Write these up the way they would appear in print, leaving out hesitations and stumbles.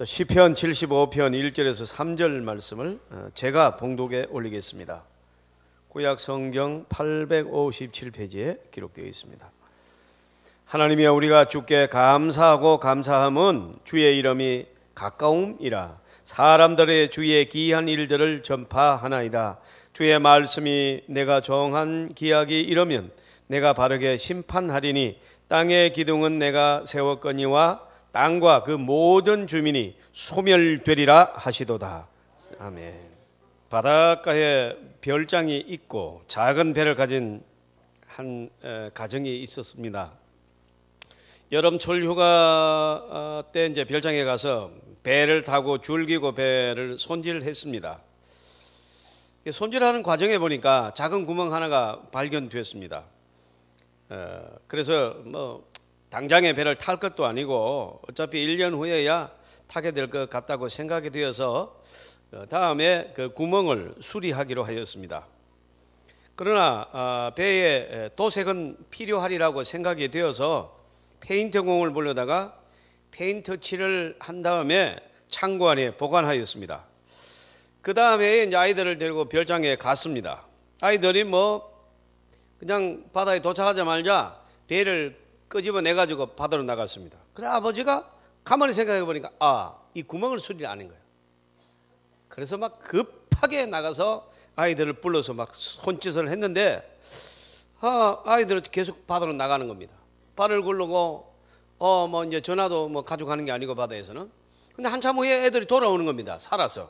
시편 75편 1절에서 3절 말씀을 제가 봉독에 올리겠습니다. 구약 성경 857페이지에 기록되어 있습니다. 하나님이여, 우리가 주께 감사하고 감사함은 주의 이름이 가까움이라. 사람들의 주의 기이한 일들을 전파하나이다. 주의 말씀이 내가 정한 기약이 이르면 내가 바르게 심판하리니 땅의 기둥은 내가 세웠거니와 땅과 그 모든 주민이 소멸되리라 하시도다. 아멘. 바닷가에 별장이 있고 작은 배를 가진 한 가정이 있었습니다. 여름철 휴가 때 이제 별장에 가서 배를 타고 줄기고 배를 손질했습니다. 손질하는 과정에 보니까 작은 구멍 하나가 발견됐습니다. 그래서 당장에 배를 탈 것도 아니고 어차피 1년 후에야 타게 될 것 같다고 생각이 되어서 다음에 그 구멍을 수리하기로 하였습니다. 그러나 배에 도색은 필요하리라고 생각이 되어서 페인트공을 불러다가 페인트 칠을 한 다음에 창고 안에 보관하였습니다. 그 다음에 이제 아이들을 데리고 별장에 갔습니다. 아이들이 그냥 바다에 도착하자마자 배를 끄집어내가지고 바다로 나갔습니다. 그래 아버지가 가만히 생각해 보니까 이 구멍을 수리를 안 한 거예요. 그래서 막 급하게 나가서 아이들을 불러서 막 손짓을 했는데 아이들은 계속 바다로 나가는 겁니다. 발을 굴르고 이제 전화도 가져가는 게 아니고 바다에서는. 근데 한참 후에 애들이 돌아오는 겁니다. 살아서.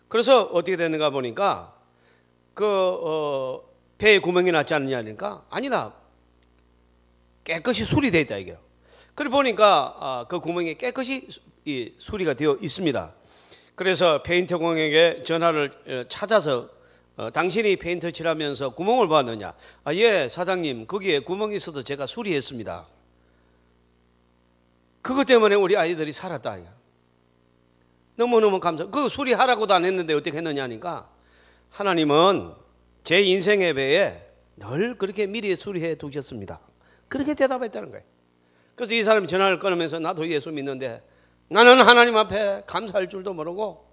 그래서 어떻게 됐는가 보니까 배에 구멍이 났지 않느냐니까 아니다. 깨끗이 수리되어 있다 이게요. 그래 보니까 그 구멍이 깨끗이 수리가 되어 있습니다. 그래서 페인터 공에게 전화를 찾아서 당신이 페인터 칠하면서 구멍을 봤느냐? 예, 사장님, 거기에 구멍이 있어도 제가 수리했습니다. 그것 때문에 우리 아이들이 살았다. 너무너무 감사. 그 수리하라고도 안 했는데 어떻게 했느냐니까 하나님은 제 인생의 배에 늘 그렇게 미리 수리해 두셨습니다. 그렇게 대답했다는 거예요. 그래서 이 사람이 전화를 끊으면서 나도 예수 믿는데 나는 하나님 앞에 감사할 줄도 모르고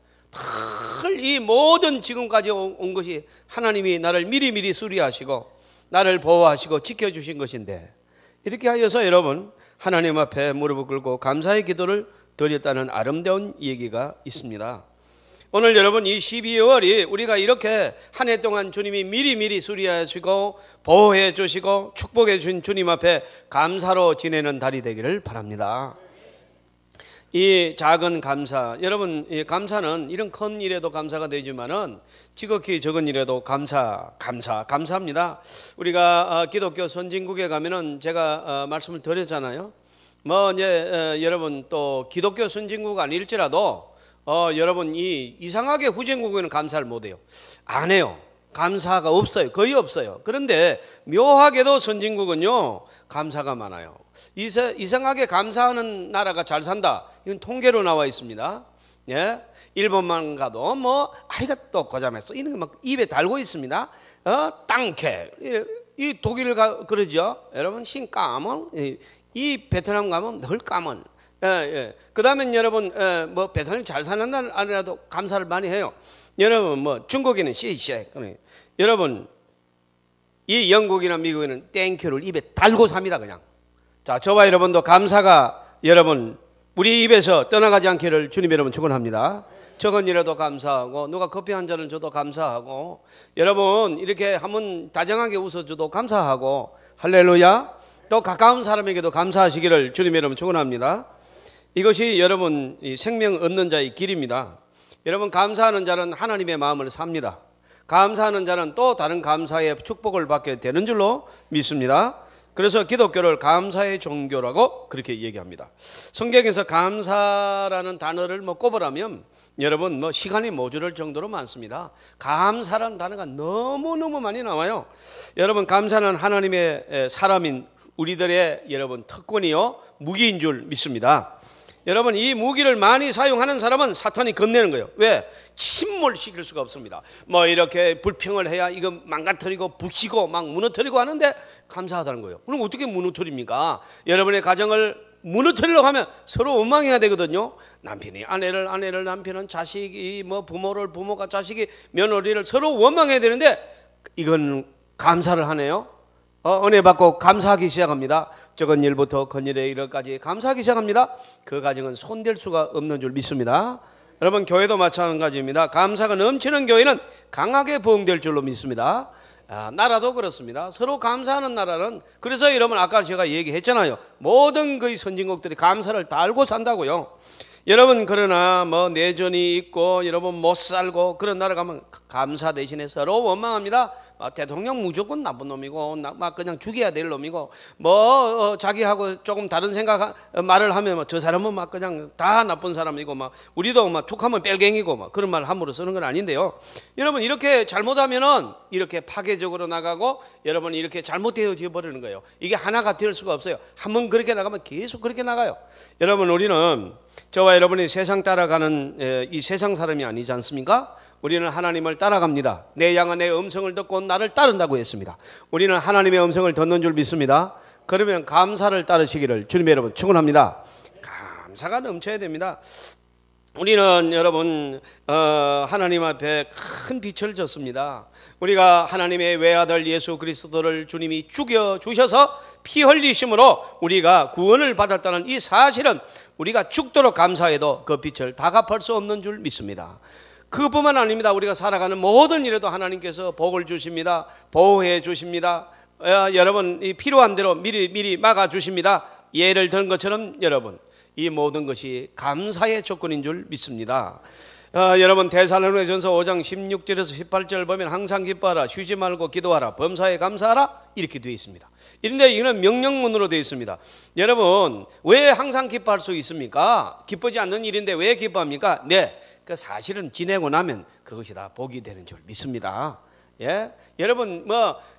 이 모든 지금까지 온 것이 하나님이 나를 미리미리 수리하시고 나를 보호하시고 지켜주신 것인데, 이렇게 하여서 여러분 하나님 앞에 무릎을 꿇고 감사의 기도를 드렸다는 아름다운 얘기가 있습니다. 오늘 여러분 이 12월이 우리가 이렇게 한 해 동안 주님이 미리미리 수리하시고 보호해 주시고 축복해 주신 주님 앞에 감사로 지내는 달이 되기를 바랍니다. 이 작은 감사, 여러분 이 감사는 이런 큰 일에도 감사가 되지만은 지극히 적은 일에도 감사합니다. 우리가 기독교 선진국에 가면은 제가 말씀을 드렸잖아요. 이제 여러분 또 기독교 선진국 아닐지라도 여러분 이상하게 후진국에는 감사를 못해요. 안 해요. 감사가 없어요. 거의 없어요. 그런데 묘하게도 선진국은요 감사가 많아요. 이상하게 감사하는 나라가 잘 산다. 이건 통계로 나와 있습니다. 예? 일본만 가도 아리가또 고자메소 이런 거 막 입에 달고 있습니다. 땅케 이 독일 그러죠. 여러분 신까먼 이 베트남 가면 늘 까먼. 그 다음에 여러분 베트남이 잘 사는 날 아니라도 감사를 많이 해요. 여러분 중국에는 시시해. 여러분 이 영국이나 미국에는 땡큐를 입에 달고 삽니다. 그냥. 자, 저와 여러분도 감사가 여러분 우리 입에서 떠나가지 않기를 주님 여러분 축원합니다. 적은 일에도 감사하고 누가 커피 한 잔을 줘도 감사하고 여러분 이렇게 한번 다정하게 웃어줘도 감사하고 할렐루야. 또 가까운 사람에게도 감사하시기를 주님 여러분 축원합니다. 이것이 여러분 이 생명 얻는 자의 길입니다. 여러분 감사하는 자는 하나님의 마음을 삽니다. 감사하는 자는 또 다른 감사의 축복을 받게 되는 줄로 믿습니다. 그래서 기독교를 감사의 종교라고 그렇게 얘기합니다. 성경에서 감사라는 단어를 꼽으라면 여러분 시간이 모자랄 정도로 많습니다. 감사라는 단어가 너무너무 많이 나와요. 여러분 감사는 하나님의 사람인 우리들의 여러분 특권이요 무기인 줄 믿습니다. 여러분 이 무기를 많이 사용하는 사람은 사탄이 건네는 거예요. 왜? 침몰시킬 수가 없습니다. 이렇게 불평을 해야 이거 망가뜨리고 부시고 막 무너뜨리고 하는데 감사하다는 거예요. 그럼 어떻게 무너뜨립니까? 여러분의 가정을 무너뜨리려고 하면 서로 원망해야 되거든요. 남편이 아내를 남편은 자식이 뭐 부모가 자식이 며느리를 서로 원망해야 되는데 이건 감사를 하네요. 은혜 받고 감사하기 시작합니다. 적은 일부터 큰 일에 이르기까지 감사하기 시작합니다. 그 가정은 손댈 수가 없는 줄 믿습니다. 여러분 교회도 마찬가지입니다. 감사가 넘치는 교회는 강하게 부흥될 줄로 믿습니다. 나라도 그렇습니다. 서로 감사하는 나라는 그래서 여러분 아까 제가 얘기했잖아요. 모든 그 선진국들이 감사를 다 알고 산다고요. 여러분 그러나 뭐 내전이 있고 여러분 못 살고 그런 나라 가면 감사 대신에 서로 원망합니다. 대통령 무조건 나쁜 놈이고 막 그냥 죽여야 될 놈이고 뭐 자기하고 조금 다른 생각 말을 하면 저 사람은 막 그냥 다 나쁜 사람이고 막 우리도 막 툭하면 뺄갱이고 막 그런 말 함부로 쓰는 건 아닌데요. 여러분 이렇게 잘못하면은 이렇게 파괴적으로 나가고 여러분 이렇게 잘못되어져 버리는 거예요. 이게 하나가 될 수가 없어요. 한번 그렇게 나가면 계속 그렇게 나가요. 여러분 우리는 저와 여러분이 세상 따라가는 이 세상 사람이 아니지 않습니까? 우리는 하나님을 따라갑니다. 내 양은 내 음성을 듣고 나를 따른다고 했습니다. 우리는 하나님의 음성을 듣는 줄 믿습니다. 그러면 감사를 따르시기를 주님 여러분 축원합니다. 감사가 넘쳐야 됩니다. 우리는 여러분 하나님 앞에 큰 빛을 졌습니다. 우리가 하나님의 외아들 예수 그리스도를 주님이 죽여주셔서 피 흘리심으로 우리가 구원을 받았다는 이 사실은 우리가 죽도록 감사해도 그 빛을 다 갚을 수 없는 줄 믿습니다. 그뿐만 아닙니다. 우리가 살아가는 모든 일에도 하나님께서 복을 주십니다. 보호해 주십니다. 여러분 이 필요한 대로 미리 막아주십니다. 예를 든 것처럼 여러분 이 모든 것이 감사의 조건인 줄 믿습니다. 여러분 데살로니가전서 5장 16절에서 18절 보면 항상 기뻐하라 쉬지 말고 기도하라 범사에 감사하라 이렇게 되어 있습니다. 그런데 이거는 명령문으로 되어 있습니다. 여러분 왜 항상 기뻐할 수 있습니까? 기쁘지 않는 일인데 왜 기뻐합니까? 네, 그 사실은 지내고 나면 그것이 다 복이 되는 줄 믿습니다. 예, 여러분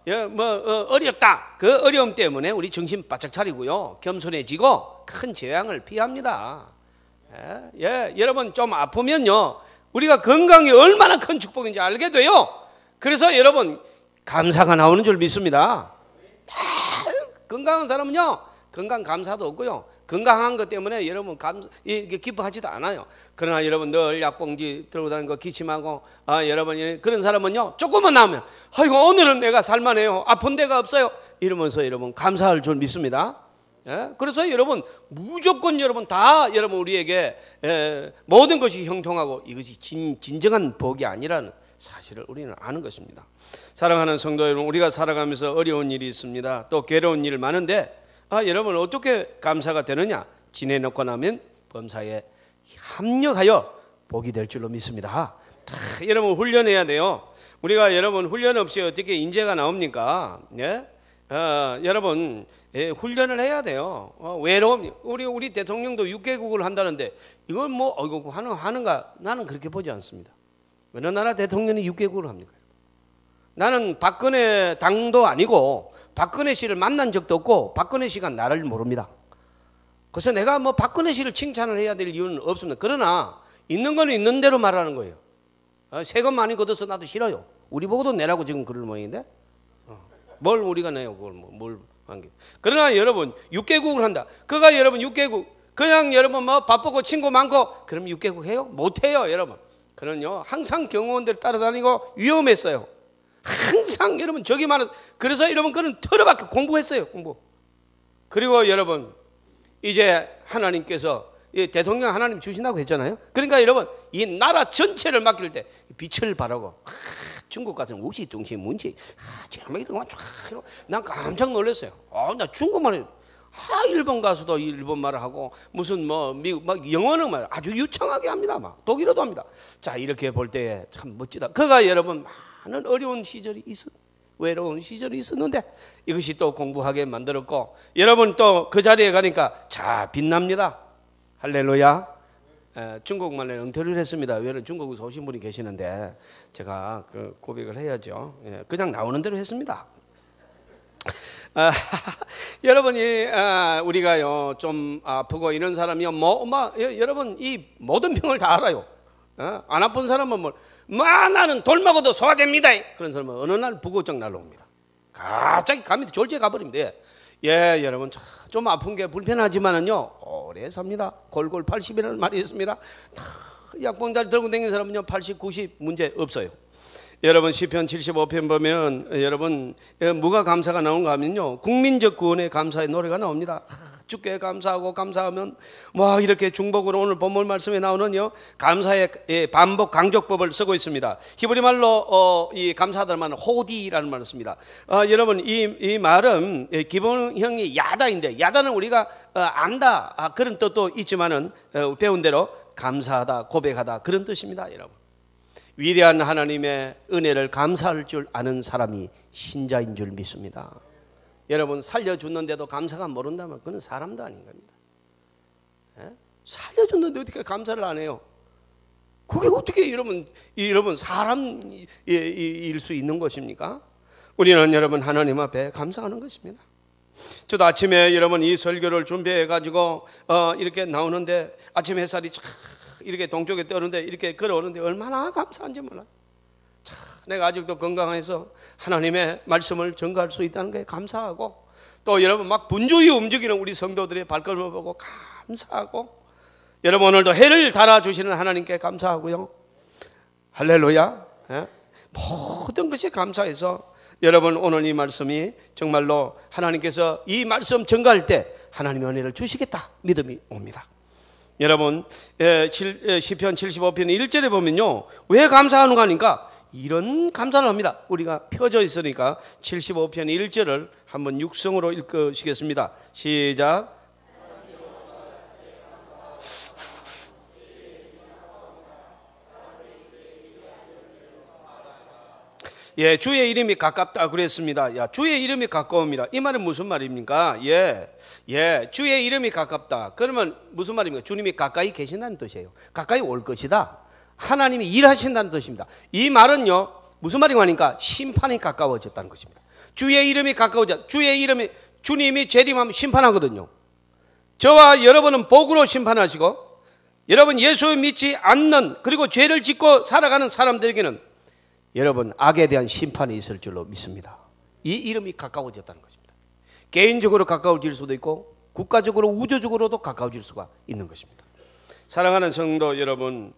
어렵다. 그 어려움 때문에 우리 정신 바짝 차리고요 겸손해지고 큰 재앙을 피합니다. 예, 여러분 좀 아프면요 우리가 건강이 얼마나 큰 축복인지 알게 돼요. 그래서 여러분 감사가 나오는 줄 믿습니다. 건강한 사람은요 건강 감사도 없고요 건강한 것 때문에 여러분 기뻐하지도 않아요. 그러나 여러분 늘 약봉지 들고 다니는 거 기침하고 여러분 그런 사람은요 조금만 나오면 아이고 오늘은 내가 살만해요 아픈 데가 없어요 이러면서 여러분 감사할 줄 믿습니다. 예? 그래서 여러분 무조건 여러분 다 여러분 우리에게 모든 것이 형통하고 이것이 진정한 복이 아니라는 사실을 우리는 아는 것입니다. 사랑하는 성도 여러분 우리가 살아가면서 어려운 일이 있습니다. 또 괴로운 일 많은데 여러분 어떻게 감사가 되느냐? 지내놓고 나면 범사에 합력하여 복이 될 줄로 믿습니다. 여러분 훈련해야 돼요. 우리가 여러분 훈련 없이 어떻게 인재가 나옵니까? 예? 여러분 훈련을 해야 돼요. 외로움 우리 대통령도 6개국을 한다는데 이걸 뭐 이거 하는가? 나는 그렇게 보지 않습니다. 어느 나라 대통령이 6개국을 합니까? 나는 박근혜 당도 아니고 박근혜 씨를 만난 적도 없고 박근혜 씨가 나를 모릅니다. 그래서 내가 뭐 박근혜 씨를 칭찬을 해야 될 이유는 없습니다. 그러나 있는 건 있는 대로 말하는 거예요. 세금 많이 걷어서 나도 싫어요. 우리 보고도 내라고 지금 그럴 모양인데 뭘 우리가 내요 그걸 뭘 한 게. 그러나 여러분 6개국을 한다. 그가 여러분 6개국 그냥 여러분 뭐 바쁘고 친구 많고 그럼 6개국 해요? 못 해요 여러분. 그는요 항상 경호원들 따라다니고 위험했어요. 항상 여러분 저기 많은 그래서 여러분 그는 털어박혀 공부했어요 공부. 그리고 여러분 이제 하나님께서 대통령 하나님 주신다고 했잖아요. 그러니까 여러분 이 나라 전체를 맡길 때 빛을 발하고 중국 같은 우시둥시 문지 정말 이런 거 난 깜짝 놀랐어요. 나 중국말을 일본 가서도 일본 말을 하고 무슨 뭐 미국 막 영어는 막 아주 유창하게 합니다. 막 독일어도 합니다. 자 이렇게 볼 때 참 멋지다. 그가 여러분 많은 어려운 시절이 외로운 시절이 있었는데 이것이 또 공부하게 만들었고 여러분 또 그 자리에 가니까 자 빛납니다. 할렐루야. 중국말로 엉터리를 했습니다. 왜냐면 중국에서 오신 분이 계시는데 제가 그 고백을 해야죠. 그냥 나오는 대로 했습니다. 여러분이 우리가요 좀 아프고 이런 사람이요 여러분 이 모든 병을 다 알아요. 안 아픈 사람은 나는 돌 먹어도 소화됩니다. 그런 사람은 어느 날 부고증 날라옵니다. 갑자기 감이 졸지에 가버립니다. 예, 여러분 좀 아픈 게 불편하지만은요 오래 삽니다. 골골 80이라는 말이 있습니다. 약봉다리 들고 다니는 사람은요 80, 90 문제 없어요. 여러분 시편 75편 보면 여러분 뭐가 감사가 나오는가 하면요 국민적 구원의 감사의 노래가 나옵니다. 주께 감사하고 감사하면 와 이렇게 중복으로 오늘 본문 말씀에 나오는요 감사의 반복 강조법을 쓰고 있습니다. 히브리 말로 이 감사하다는 말은 호디라는 말을 씁니다. 여러분 이 말은 기본형이 야다인데 야다는 우리가 안다 그런 뜻도 있지만은 배운 대로 감사하다 고백하다 그런 뜻입니다. 여러분 위대한 하나님의 은혜를 감사할 줄 아는 사람이 신자인 줄 믿습니다. 여러분 살려줬는데도 감사가 모른다면 그는 사람도 아닌 겁니다. 예? 살려줬는데 어떻게 감사를 안 해요? 그게 어떻게 여러분 사람일 수 있는 것입니까? 우리는 여러분 하나님 앞에 감사하는 것입니다. 저도 아침에 여러분 이 설교를 준비해 가지고 이렇게 나오는데 아침 햇살이 쫙 이렇게 동쪽에 떠오르는데 이렇게 걸어오는데 얼마나 감사한지 몰라요. 참 내가 아직도 건강해서 하나님의 말씀을 전가할 수 있다는 게 감사하고 또 여러분 막 분주히 움직이는 우리 성도들의 발걸음을 보고 감사하고 여러분 오늘도 해를 달아주시는 하나님께 감사하고요. 할렐루야. 예? 모든 것이 감사해서 여러분 오늘 이 말씀이 정말로 하나님께서 이 말씀 전가할 때 하나님의 은혜를 주시겠다 믿음이 옵니다. 여러분 시편 75편 1절에 보면요 왜 감사하는가 하니까 이런 감사를 합니다. 우리가 펴져 있으니까 75편 1절을 한번 육성으로 읽으시겠습니다. 시작. 예, 주의 이름이 가깝다 그랬습니다. 야, 주의 이름이 가까움이라. 이 말은 무슨 말입니까? 주의 이름이 가깝다. 그러면 무슨 말입니까? 주님이 가까이 계신다는 뜻이에요. 가까이 올 것이다. 하나님이 일하신다는 뜻입니다. 이 말은요, 무슨 말인가 하니까 심판이 가까워졌다는 것입니다. 주의 이름이 가까워졌다. 주의 이름이, 주님이 재림하면 심판하거든요. 저와 여러분은 복으로 심판하시고, 여러분 예수 믿지 않는, 그리고 죄를 짓고 살아가는 사람들에게는 여러분 악에 대한 심판이 있을 줄로 믿습니다. 이 이름이 가까워졌다는 것입니다. 개인적으로 가까워질 수도 있고 국가적으로 우주적으로도 가까워질 수가 있는 것입니다. 사랑하는 성도 여러분,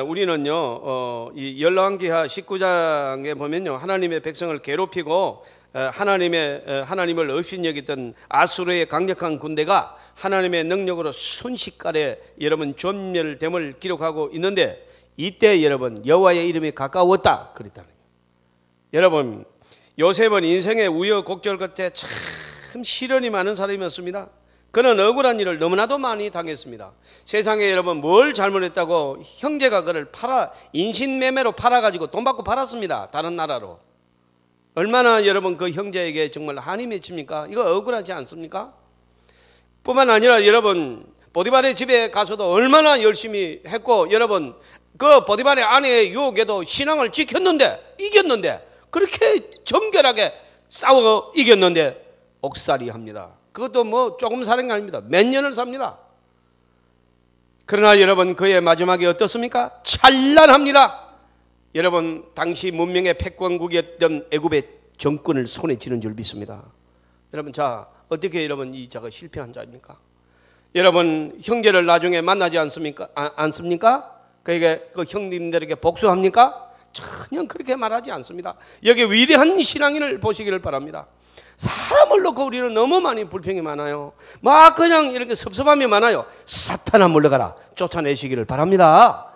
우리는요 이 열왕기하 19장에 보면요 하나님의 백성을 괴롭히고 하나님을 업신여기던 아수르의 강력한 군대가 하나님의 능력으로 순식간에 여러분 전멸됨을 기록하고 있는데 이때 여러분 여호와의 이름이 가까웠다 그랬다는 거예요. 여러분 요셉은 인생의 우여곡절 끝에 참 시련이 많은 사람이었습니다. 그는 억울한 일을 너무나도 많이 당했습니다. 세상에 여러분 뭘 잘못했다고 형제가 그를 인신매매로 팔아가지고 돈 받고 팔았습니다. 다른 나라로. 얼마나 여러분 그 형제에게 정말 한이 맺힙니까? 이거 억울하지 않습니까? 뿐만 아니라 여러분 보디발의 집에 가서도 얼마나 열심히 했고 여러분 그 보디발의 아내의 유혹에도 신앙을 지켰는데 이겼는데 그렇게 정결하게 싸워 이겼는데 옥살이 합니다. 그것도 뭐 조금 사는 게 아닙니다. 몇 년을 삽니다. 그러나 여러분 그의 마지막이 어떻습니까? 찬란합니다. 여러분 당시 문명의 패권국이었던 애굽의 정권을 손에 쥐는 줄 믿습니다. 여러분 자 어떻게 여러분 이 자가 실패한 자입니까? 여러분 형제를 나중에 만나지 않습니까? 그에게 그 형님들에게 복수합니까? 전혀 그렇게 말하지 않습니다. 여기 위대한 신앙인을 보시기를 바랍니다. 사람을 놓고 우리는 너무 많이 불평이 많아요. 막 그냥 이렇게 섭섭함이 많아요. 사탄아 물러가라 쫓아내시기를 바랍니다.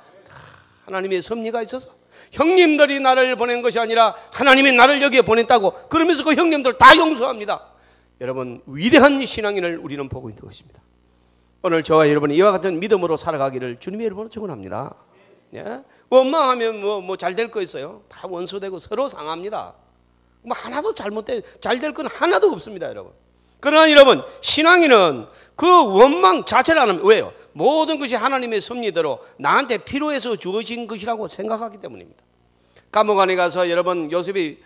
하나님의 섭리가 있어서 형님들이 나를 보낸 것이 아니라 하나님이 나를 여기에 보냈다고 그러면서 그 형님들 다 용서합니다. 여러분 위대한 신앙인을 우리는 보고 있는 것입니다. 오늘 저와 여러분이 이와 같은 믿음으로 살아가기를 주님의 이름으로 축원합니다. 예? 원망하면 뭐 잘 될 거 있어요? 다 원수되고 서로 상합니다. 뭐 하나도 잘 될 건 하나도 없습니다, 여러분. 그러나 여러분 신앙인은 그 원망 자체를 안 합니다. 왜요? 모든 것이 하나님의 섭리대로 나한테 필요해서 주어진 것이라고 생각하기 때문입니다. 감옥 안에 가서 여러분 요셉이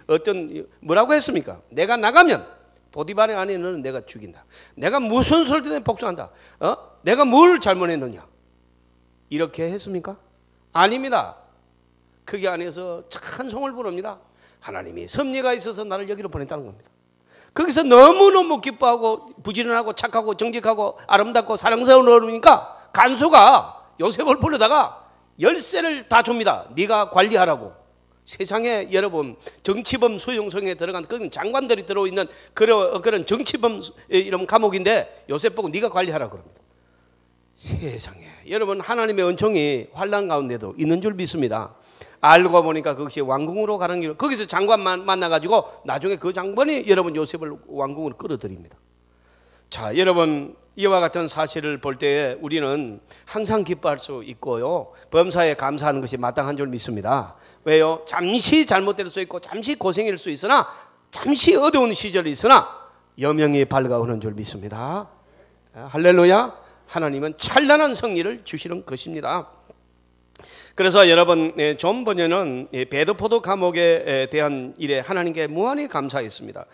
뭐라고 했습니까? 내가 나가면 보디발의 아내는 내가 죽인다. 내가 무슨 소리 때문에 복수한다. 내가 뭘 잘못했느냐? 이렇게 했습니까? 아닙니다. 그게 안에서 찬송을 부릅니다. 하나님이 섭리가 있어서 나를 여기로 보냈다는 겁니다. 거기서 너무너무 기뻐하고 부지런하고 착하고 정직하고 아름답고 사랑스러운 어른이니까 간수가 요셉을 불러다가 열쇠를 다 줍니다. 네가 관리하라고. 세상에 여러분 정치범 수용소에 들어간 그런 장관들이 들어있는 그런 정치범 이런 감옥인데 요셉 보고 네가 관리하라고 그럽니다. 세상에 여러분 하나님의 은총이 환난 가운데도 있는 줄 믿습니다. 알고 보니까 그것이 왕궁으로 가는 길, 거기서 장관만 만나가지고 나중에 그 장관이 여러분 요셉을 왕궁으로 끌어들입니다. 자, 여러분 이와 같은 사실을 볼 때에 우리는 항상 기뻐할 수 있고요, 범사에 감사하는 것이 마땅한 줄 믿습니다. 왜요? 잠시 잘못될 수 있고 잠시 고생일 수 있으나 잠시 어두운 시절이 있으나 여명이 밝아오는 줄 믿습니다. 할렐루야. 하나님은 찬란한 승리를 주시는 것입니다. 그래서 여러분 존 버녀는 베드포드 감옥에 대한 일에 하나님께 무한히 감사했습니다.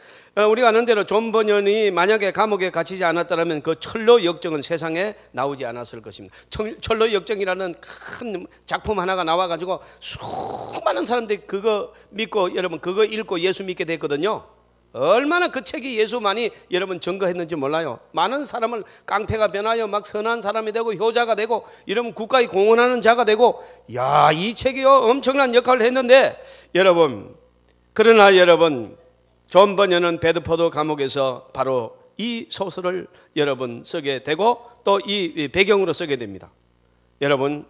우리가 아는 대로 존 버녀이 만약에 감옥에 갇히지 않았다면 그 철로 역정은 세상에 나오지 않았을 것입니다. 철로 역정이라는 큰 작품 하나가 나와가지고 수많은 사람들이 그거 믿고 여러분 그거 읽고 예수 믿게 됐거든요. 얼마나 그 책이 예수만이 여러분 증거했는지 몰라요. 많은 사람을 깡패가 변하여 막 선한 사람이 되고 효자가 되고 이러면 국가에 공헌하는 자가 되고, 야, 이 책이요 엄청난 역할을 했는데 여러분, 그러나 여러분 존 버녀는 베드포드 감옥에서 바로 이 소설을 여러분 쓰게 되고 또 이 배경으로 쓰게 됩니다. 여러분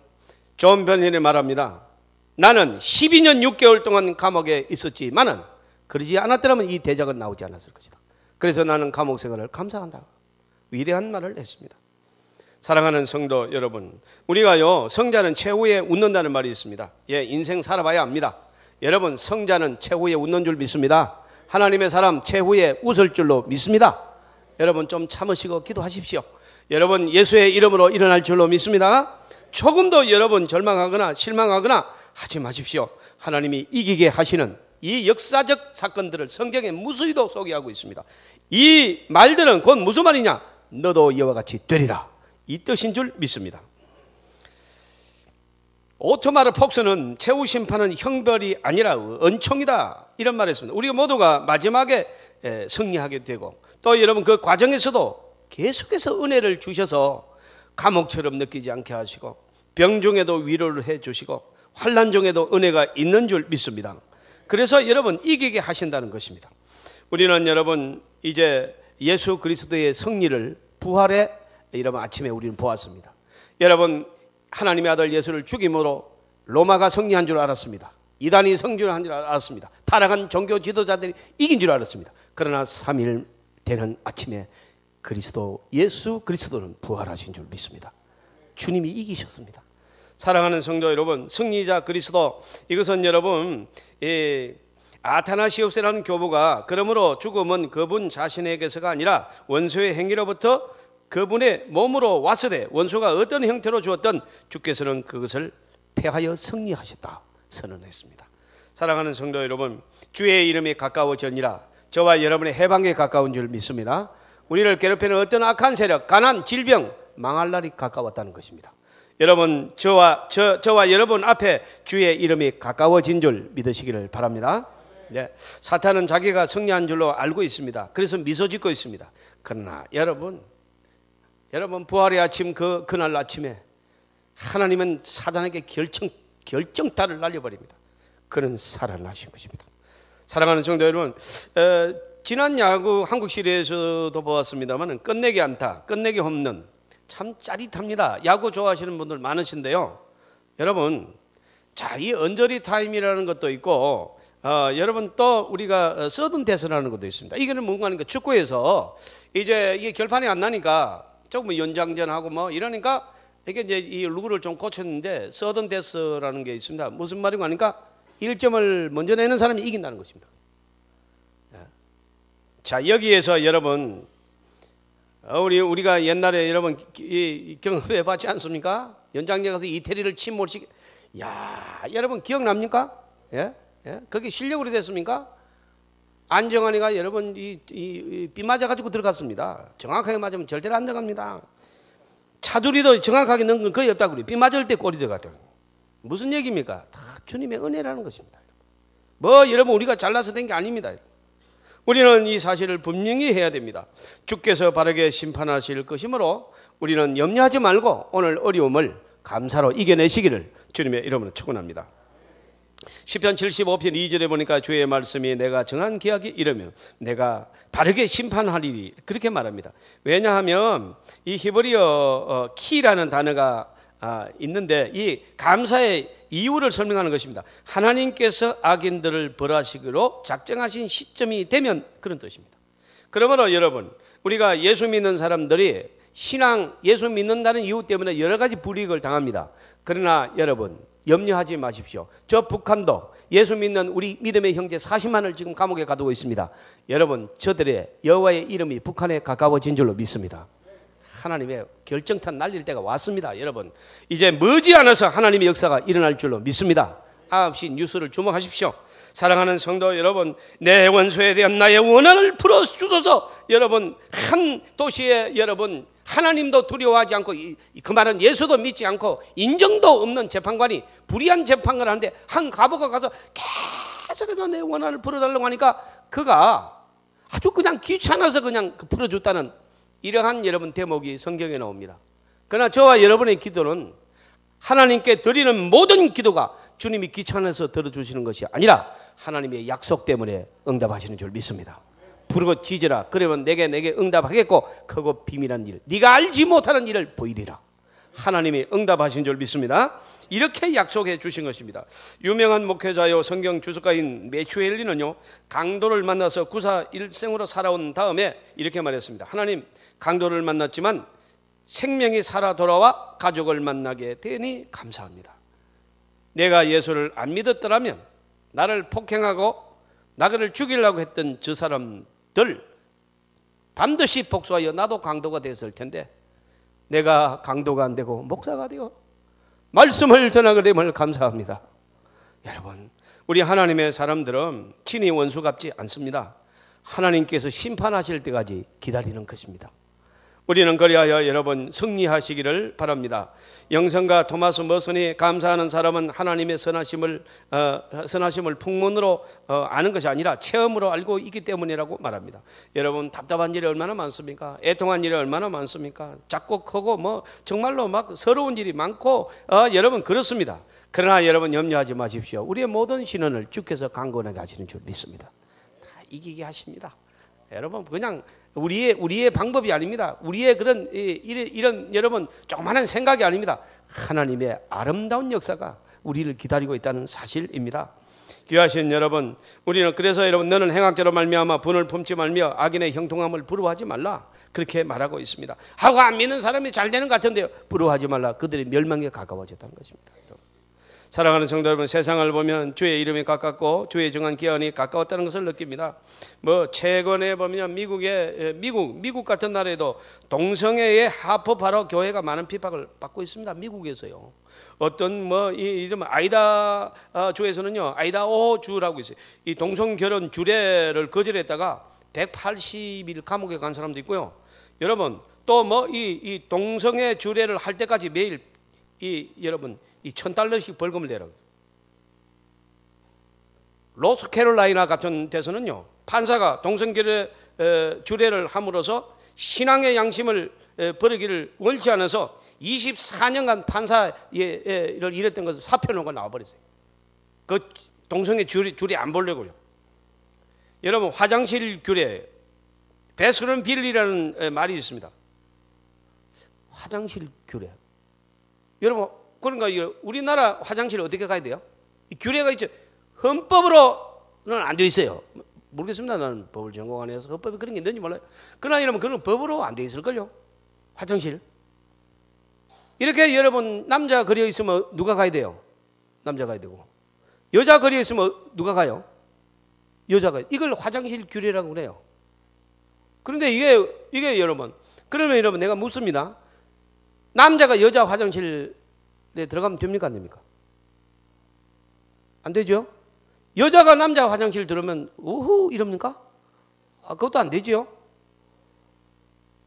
존 버녀는 말합니다. 나는 12년 6개월 동안 감옥에 있었지만은 그러지 않았더라면 이 대작은 나오지 않았을 것이다. 그래서 나는 감옥 생활을 감사한다. 위대한 말을 했습니다. 사랑하는 성도 여러분, 우리가요 성자는 최후에 웃는다는 말이 있습니다. 예, 인생 살아봐야 합니다. 여러분 성자는 최후에 웃는 줄 믿습니다. 하나님의 사람 최후에 웃을 줄로 믿습니다. 여러분 좀 참으시고 기도하십시오. 여러분 예수의 이름으로 일어날 줄로 믿습니다. 조금도 여러분 절망하거나 실망하거나 하지 마십시오. 하나님이 이기게 하시는 이 역사적 사건들을 성경에 무수히도 소개하고 있습니다. 이 말들은 곧 무슨 말이냐? 너도 이와 같이 되리라, 이 뜻인 줄 믿습니다. 오토마르 폭스는 최후 심판은 형벌이 아니라 은총이다, 이런 말을 했습니다. 우리가 모두가 마지막에 승리하게 되고 또 여러분 그 과정에서도 계속해서 은혜를 주셔서 감옥처럼 느끼지 않게 하시고 병 중에도 위로를 해 주시고 환난 중에도 은혜가 있는 줄 믿습니다. 그래서 여러분 이기게 하신다는 것입니다. 우리는 여러분 이제 예수 그리스도의 승리를 부활의 여러분 아침에 우리는 보았습니다. 여러분 하나님의 아들 예수를 죽임으로 로마가 승리한 줄 알았습니다. 이단이 승리한 줄 알았습니다. 타락한 종교 지도자들이 이긴 줄 알았습니다. 그러나 3일 되는 아침에 예수 그리스도는 부활하신 줄 믿습니다. 주님이 이기셨습니다. 사랑하는 성도 여러분, 승리자 그리스도, 이것은 여러분 아타나시오스라는 교부가 그러므로 죽음은 그분 자신에게서가 아니라 원수의 행위로부터 그분의 몸으로 왔으되 원수가 어떤 형태로 주었던 주께서는 그것을 패하여 승리하셨다 선언했습니다. 사랑하는 성도 여러분, 주의 이름이 가까워졌니라. 저와 여러분의 해방에 가까운 줄 믿습니다. 우리를 괴롭히는 어떤 악한 세력, 가난, 질병, 망할 날이 가까웠다는 것입니다. 여러분 저와 여러분 앞에 주의 이름이 가까워진 줄 믿으시기를 바랍니다. 네, 사탄은 자기가 승리한 줄로 알고 있습니다. 그래서 미소 짓고 있습니다. 그러나 여러분 부활의 아침 그날 아침에 하나님은 사단에게 결정타를 날려버립니다. 그는 살아나신 것입니다. 사랑하는 성도 여러분, 지난 야구 한국 시리즈에서도 보았습니다만 끝내기 안타, 끝내기 홈런 참 짜릿합니다. 야구 좋아하시는 분들 많으신데요. 여러분, 자, 이 언저리 타임이라는 것도 있고, 여러분 또 우리가 서든 데스라는 것도 있습니다. 이거는 뭔가 하니까 축구에서 이제 이게 결판이 안 나니까 조금 연장전하고 뭐 이러니까 이게 이제 이 룰을 좀 고쳤는데 서든 데스라는 게 있습니다. 무슨 말인가 하니까 1점을 먼저 내는 사람이 이긴다는 것입니다. 자, 여기에서 여러분 우리가 옛날에 여러분 경험해 봤지 않습니까? 연장전 가서 이태리를 침몰시키. 야, 여러분 기억납니까? 예? 그게 실력으로 됐습니까? 안정환이가 여러분 비 맞아 가지고 들어갔습니다. 정확하게 맞으면 절대로 안 들어갑니다. 차두리도 정확하게 넣은 건 거의 없다고 그래요. 비 맞을 때 골이 들어갔다고. 무슨 얘기입니까? 다 주님의 은혜라는 것입니다. 뭐 여러분 우리가 잘나서 된 게 아닙니다. 우리는 이 사실을 분명히 해야 됩니다. 주께서 바르게 심판하실 것이므로 우리는 염려하지 말고 오늘 어려움을 감사로 이겨내시기를 주님의 이름으로 축원합니다. 시편 75편 2절에 보니까 주의 말씀이 내가 정한 기약이 이르면 내가 바르게 심판하리니 그렇게 말합니다. 왜냐하면 이 히브리어 키라는 단어가 있는데 이 감사의 이유를 설명하는 것입니다. 하나님께서 악인들을 벌하시기로 작정하신 시점이 되면 그런 뜻입니다. 그러므로 여러분, 우리가 예수 믿는 사람들이 신앙, 예수 믿는다는 이유 때문에 여러 가지 불이익을 당합니다. 그러나 여러분 염려하지 마십시오. 저 북한도 예수 믿는 우리 믿음의 형제 40만을 지금 감옥에 가두고 있습니다. 여러분, 저들의 여호와의 이름이 북한에 가까워진 줄로 믿습니다. 하나님의 결정탄 날릴 때가 왔습니다. 여러분, 이제 머지않아서 하나님의 역사가 일어날 줄로 믿습니다. 9시 뉴스를 주목하십시오. 사랑하는 성도 여러분, 내 원수에 대한 나의 원한을 풀어주소서. 여러분, 한 도시에 여러분 하나님도 두려워하지 않고 그 말은 예수도 믿지 않고 인정도 없는 재판관이 불의한 재판을 하는데 한 가보가 가서 계속해서 내 원한을 풀어달라고 하니까 그가 아주 그냥 귀찮아서 그냥 풀어줬다는 이러한 여러분 대목이 성경에 나옵니다. 그러나 저와 여러분의 기도는 하나님께 드리는 모든 기도가 주님이 귀찮아서 들어주시는 것이 아니라 하나님의 약속 때문에 응답하시는 줄 믿습니다. 부르고 지지라. 그러면 내게 응답하겠고 크고 비밀한 일, 네가 알지 못하는 일을 보이리라. 하나님이 응답하신 줄 믿습니다. 이렇게 약속해 주신 것입니다. 유명한 목회자요 성경 주석가인 메추엘리는요 강도를 만나서 구사 일생으로 살아온 다음에 이렇게 말했습니다. 하나님, 강도를 만났지만 생명이 살아 돌아와 가족을 만나게 되니 감사합니다. 내가 예수를 안 믿었더라면 나를 폭행하고 나를 죽이려고 했던 저 사람들 반드시 복수하여 나도 강도가 됐을 텐데 내가 강도가 안 되고 목사가 되어 말씀을 전하게 됨을 감사합니다. 여러분, 우리 하나님의 사람들은 친히 원수 갚지 않습니다. 하나님께서 심판하실 때까지 기다리는 것입니다. 우리는 그리하여 여러분 승리하시기를 바랍니다. 영성과 토마스 머슨이 감사하는 사람은 하나님의 선하심을 풍문으로 아는 것이 아니라 체험으로 알고 있기 때문이라고 말합니다. 여러분, 답답한 일이 얼마나 많습니까? 애통한 일이 얼마나 많습니까? 작고 크고 뭐 정말로 막 서러운 일이 많고 여러분 그렇습니다. 그러나 여러분 염려하지 마십시오. 우리의 모든 신원을 주께서 강건하게 하시는 줄 믿습니다. 다 이기게 하십니다. 여러분, 그냥 우리의 방법이 아닙니다. 우리의 그런 이런 여러분 조그마한 생각이 아닙니다. 하나님의 아름다운 역사가 우리를 기다리고 있다는 사실입니다. 귀하신 여러분, 우리는 그래서 여러분 너는 행악자로 말미암아 분을 품지 말며 악인의 형통함을 부러워하지 말라 그렇게 말하고 있습니다. 하고 안 믿는 사람이 잘 되는 것 같은데요, 부러워하지 말라. 그들이 멸망에 가까워졌다는 것입니다. 사랑하는 성도 여러분, 세상을 보면 주의 이름이 가깝고 주의 정한 기한이 가까웠다는 것을 느낍니다. 뭐 최근에 보면 미국 같은 나라에도 동성애의 합법화로 교회가 많은 핍박을 받고 있습니다. 미국에서요. 어떤 뭐 이름 아이다 주에서는요, 아이다호 주라고 있어요. 이 동성 결혼 주례를 거절했다가 180일 감옥에 간 사람도 있고요. 여러분, 또 뭐 이 동성애 주례를 할 때까지 매일 여러분 이 $1,000씩 벌금을 내라고. 로스캐롤라이나 같은 데서는요, 판사가 동성결의 주례를 함으로써 신앙의 양심을 버리기를 원치 않아서 24년간 판사를 일했던 것을 사표놓고 나와버렸어요. 그 동성애 주례 안 보려고요. 여러분, 화장실 규례, 베스런 빌리라는 말이 있습니다. 화장실 규례. 여러분, 그러니까 우리나라 화장실 어떻게 가야 돼요? 이 규례가 있죠. 헌법으로는 안 되어 있어요. 모르겠습니다. 나는 법을 전공 안 해서 헌법에 그런 게 있는지 몰라요. 그러나 여러분, 그런 법으로 안 되어 있을걸요. 화장실. 이렇게 여러분 남자 그려 있으면 누가 가야 돼요? 남자 가야 되고. 여자 그려 있으면 누가 가요? 여자가. 이걸 화장실 규례라고 그래요. 그런데 이게 여러분, 그러면 여러분 내가 묻습니다. 남자가 여자 화장실에 들어가면 됩니까? 안 됩니까? 안 되죠? 여자가 남자 화장실 들어오면 우후 이럽니까? 그것도 안 되죠.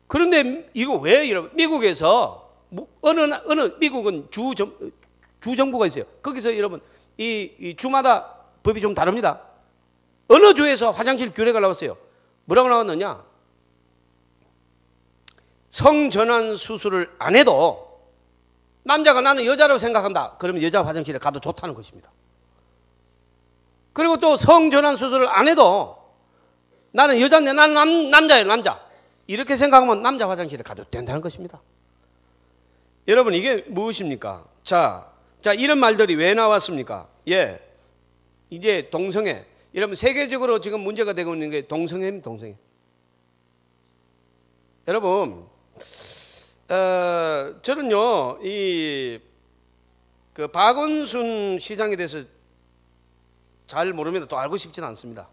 그런데 이거 왜 여러분, 미국에서 어느 미국은 주정부가 있어요. 거기서 여러분 이 주마다 법이 좀 다릅니다. 어느 주에서 화장실 규례가 나왔어요. 뭐라고 나왔느냐? 성전환 수술을 안 해도 남자가 나는 여자라고 생각한다. 그러면 여자 화장실에 가도 좋다는 것입니다. 그리고 또 성전환 수술을 안 해도 나는 여자인데 나는 남자예요, 남자. 이렇게 생각하면 남자 화장실에 가도 된다는 것입니다. 여러분, 이게 무엇입니까? 자, 이런 말들이 왜 나왔습니까? 예. 이제 동성애. 여러분, 세계적으로 지금 문제가 되고 있는 게 동성애입니다, 동성애. 여러분, 저는요, 그 박원순 시장에 대해서 잘 모릅니다. 또 알고 싶지는 않습니다.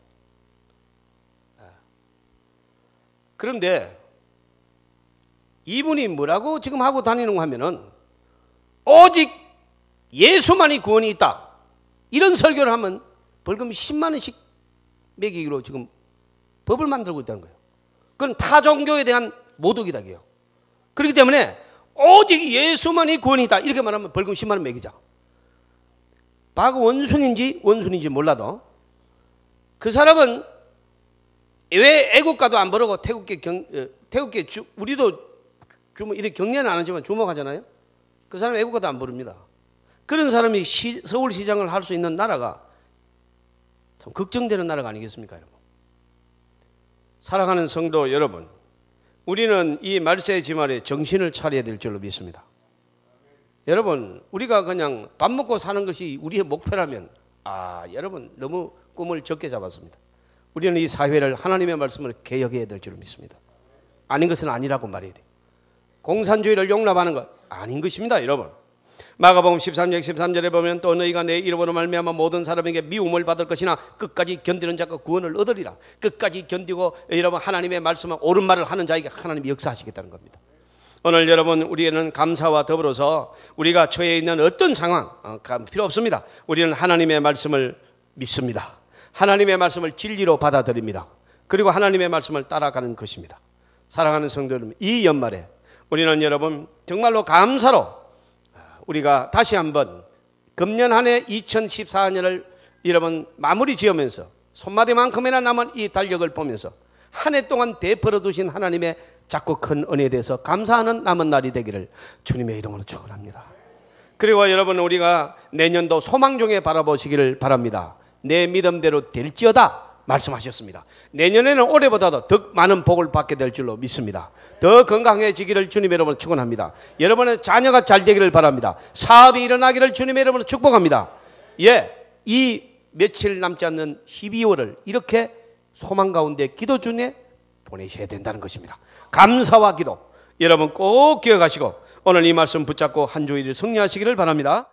그런데 이분이 뭐라고 지금 하고 다니는 거 하면은 오직 예수만이 구원이 있다. 이런 설교를 하면 벌금 10만 원씩 매기기로 지금 법을 만들고 있다는 거예요. 그건 타 종교에 대한 모독이다, 이게요. 그렇기 때문에 오직 예수만이 구원이 있다. 이렇게 말하면 벌금 10만 원 매기자. 박원순인지 원순인지 몰라도 그 사람은 왜 애국가도 안 부르고 태국계 우리도 이렇게 경례는 안 하지만 주목하잖아요. 그 사람 애국가도 안 부릅니다. 그런 사람이 서울시장을 할 수 있는 나라가 참 걱정되는 나라가 아니겠습니까, 여러분? 사랑하는 성도 여러분, 우리는 이 말세 지말에 정신을 차려야 될 줄로 믿습니다. 여러분, 우리가 그냥 밥 먹고 사는 것이 우리의 목표라면 여러분 너무 꿈을 적게 잡았습니다. 우리는 이 사회를 하나님의 말씀으로 개혁해야 될 줄로 믿습니다. 아닌 것은 아니라고 말해야 돼요. 공산주의를 용납하는 것 아닌 것입니다, 여러분. 마가복음 13장 13절에 보면 또 너희가 내 이름으로 말미암아 모든 사람에게 미움을 받을 것이나 끝까지 견디는 자가 구원을 얻으리라. 끝까지 견디고 여러분 하나님의 말씀을 옳은 말을 하는 자에게 하나님이 역사하시겠다는 겁니다. 오늘 여러분, 우리는 감사와 더불어서 우리가 처해 있는 어떤 상황 필요 없습니다. 우리는 하나님의 말씀을 믿습니다. 하나님의 말씀을 진리로 받아들입니다. 그리고 하나님의 말씀을 따라가는 것입니다. 사랑하는 성도 여러분, 이 연말에 우리는 여러분 정말로 감사로 우리가 다시 한번 금년 한 해 2014년을 여러분 마무리 지으면서 손마디만큼이나 남은 이 달력을 보면서 한 해 동안 베풀어 두신 하나님의 작고 큰 은혜에 대해서 감사하는 남은 날이 되기를 주님의 이름으로 축원합니다. 그리고 여러분, 우리가 내년도 소망 중에 바라보시기를 바랍니다. 내 믿음대로 될지어다 말씀하셨습니다. 내년에는 올해보다도 더 많은 복을 받게 될 줄로 믿습니다. 더 건강해지기를 주님의 이름으로 축원합니다. 여러분의 자녀가 잘 되기를 바랍니다. 사업이 일어나기를 주님의 이름으로 축복합니다. 이 며칠 남지 않는 12월을 이렇게 소망 가운데 기도 중에 보내셔야 된다는 것입니다. 감사와 기도 여러분 꼭 기억하시고 오늘 이 말씀 붙잡고 한 주일을 승리하시기를 바랍니다.